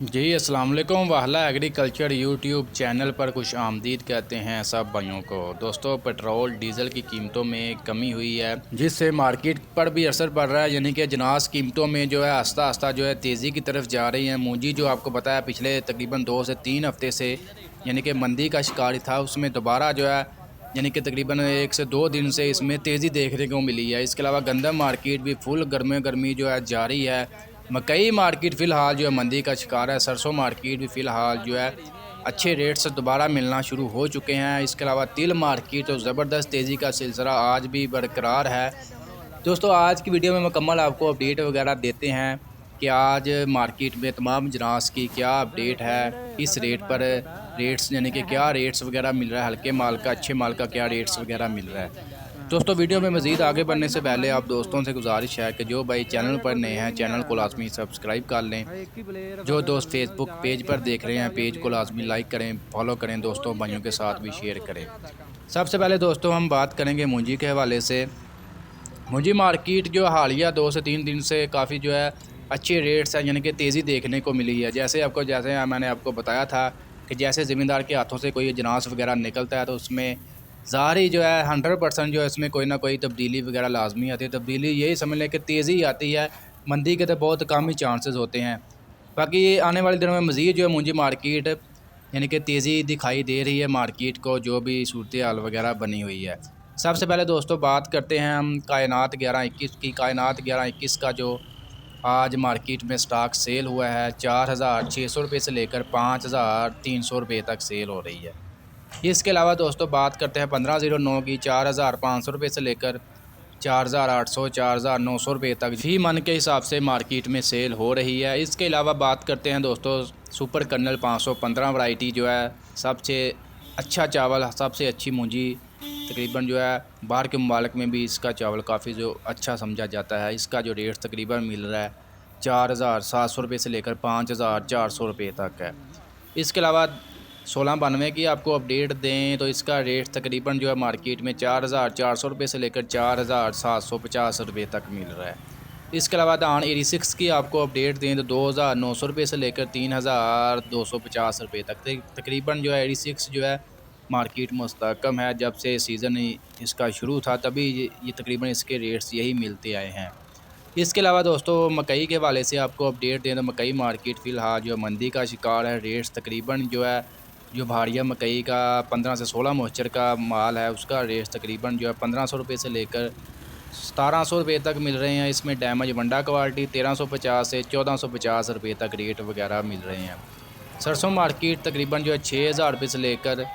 जी अस्सलाम वालेकुम। वाहला agriculture YouTube channel पर खुश आमदीद कहते हैं सब भाइयों को। दोस्तों, पेट्रोल डीज़ल की कीमतों में कमी हुई है जिससे मार्केट पर भी असर पड़ रहा है। यानी कि अजनास कीमतों में जो है आस्ता आस्ता जो है तेज़ी की तरफ जा रही है। मूंजी जो आपको बताया पिछले तकरीबन 2 से 3 हफ्ते से यानी कि मंदी का शिकार था, उसमें दोबारा जो है यानी कि तकरीबन 1 से 2 दिन से इसमें तेज़ी देखने को मिली है। इसके अलावा गंदम मार्केट भी फुल गर्मी जो है जारी है। मकई मार्केट फ़िलहाल जो है मंदी का शिकार है। सरसों मार्केट भी फ़िलहाल जो है अच्छे रेट से दोबारा मिलना शुरू हो चुके हैं। इसके अलावा तिल मार्केट तो ज़बरदस्त तेज़ी का सिलसिला आज भी बरकरार है। दोस्तों, आज की वीडियो में मुकम्मल आपको अपडेट वगैरह देते हैं कि आज मार्केट में तमाम जनास की क्या अपडेट है, किस रेट पर रेट्स यानी कि क्या रेट्स वगैरह मिल रहा है, हल्के माल का अच्छे माल का क्या रेट्स वगैरह मिल रहा है। दोस्तों, वीडियो में मज़ीद आगे बढ़ने से पहले आप दोस्तों से गुजारिश है कि जो भाई चैनल पर नए हैं चैनल को लाजमी सब्सक्राइब कर लें। जो दोस्त फेसबुक पेज पर देख रहे हैं पेज को लाजमी लाइक करें, फॉलो करें, दोस्तों भाइयों के साथ भी शेयर करें। सबसे पहले दोस्तों हम बात करेंगे मूंजी के हवाले से। मूंजी मार्केट जो हालिया 2 से 3 दिन से काफ़ी जो है अच्छे रेट्स हैं, यानी कि तेज़ी देखने को मिली है। जैसे मैंने आपको बताया था कि जैसे ज़मींदार के हाथों से कोई अजनास वगैरह निकलता है तो उसमें ज़ाहिर जो है 100% जो है इसमें कोई ना कोई तब्दीली वगैरह लाजमी आती है। तब्दीली यही समझ लें कि तेज़ी आती है, मंदी के तो बहुत कम ही चांसेस होते हैं। बाकी आने वाले दिनों में मज़ीद जो है मूंजी मार्केट यानी कि तेज़ी दिखाई दे रही है मार्केट को, जो भी सूरत हाल वगैरह बनी हुई है। सबसे पहले दोस्तों बात करते हैं हम कायनात 1121 की। कायनात 1121 का जो आज मार्केट में स्टॉक सेल हुआ है 4,600 रुपये से लेकर 5,300 रुपये तक सेल हो रही है। इसके अलावा दोस्तों बात करते हैं 1509 की 4,500 रुपये से लेकर 4,800 4,900 रुपये तक फी मन के हिसाब से मार्केट में सेल हो रही है। इसके अलावा बात करते हैं दोस्तों सुपर कर्नल 515 वैरायटी जो है सबसे अच्छा चावल, सबसे अच्छी मूंजी तकरीबन जो है बाहर के मुमालिक में भी इसका चावल काफ़ी जो अच्छा समझा जाता है। इसका जो रेट तकरीबन मिल रहा है 4,700 रुपये से लेकर 5,400 रुपये तक है। इसके अलावा 1692 की आपको अपडेट दें तो इसका रेट तकरीबन जो है मार्केट में 4,400 रुपये से लेकर 4,750 रुपये तक मिल रहा है। इसके अलावा धान 86 की आपको अपडेट दें तो 2,900 रुपये से लेकर 3,250 रुपये तक तकरीबन जो है 86 जो है मार्केट मुस्तकम है। जब से सीज़न इसका शुरू था तभी ये तकरीबन इसके रेट्स यही मिलते आए हैं। इसके अलावा दोस्तों मकई के हवाले से आपको अपडेट दें तो मकई मार्केट फ़िलहाल जो मंदी का शिकार है। रेट्स तकरीबन जो है जो भाड़िया मकई का 15 से 16 मॉइस्चर का माल है उसका रेट तकरीबन जो है 1500 रुपये से लेकर 1700 रुपये तक मिल रहे हैं। इसमें डैमेज वंडा क्वालिटी 1350 से 1450 रुपये तक रेट वगैरह मिल रहे हैं। सरसों मार्केट तकरीबन जो है 6,000 रुपये से लेकर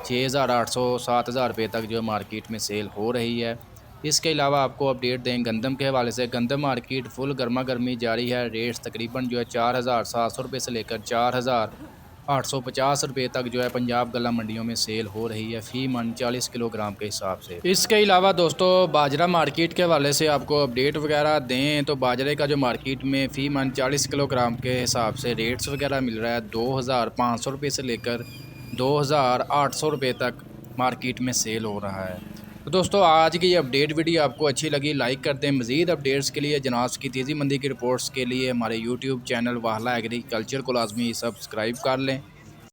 6,800 7,000 रुपये तक जो मार्केट में सेल हो रही है। इसके अलावा आपको अपडेट दें गंदम के हवाले से। गंदम मार्केट फुल गर्मा गर्मी जारी है। रेट्स तकरीबन जो है 4,700 रुपये से लेकर 4,850 रुपये तक जो है पंजाब गला मंडियों में सेल हो रही है फ़ी मन 40 किलोग्राम के हिसाब से। इसके अलावा दोस्तों बाजरा मार्केट के हवाले से आपको अपडेट वगैरह दें तो बाजरे का जो मार्केट में फ़ी मन 40 किलोग्राम के हिसाब से रेट्स वगैरह मिल रहा है 2,500 रुपये से लेकर 2,800 रुपये तक मार्केट में सेल हो रहा है। तो दोस्तों आज की ये अपडेट वीडियो आपको अच्छी लगी लाइक कर दें। मज़ीद अपडेट्स के लिए जनास की तेज़ी मंदी की रिपोर्ट्स के लिए हमारे यूट्यूब चैनल वाहला एग्रीकल्चर को लाजमी सब्सक्राइब कर लें।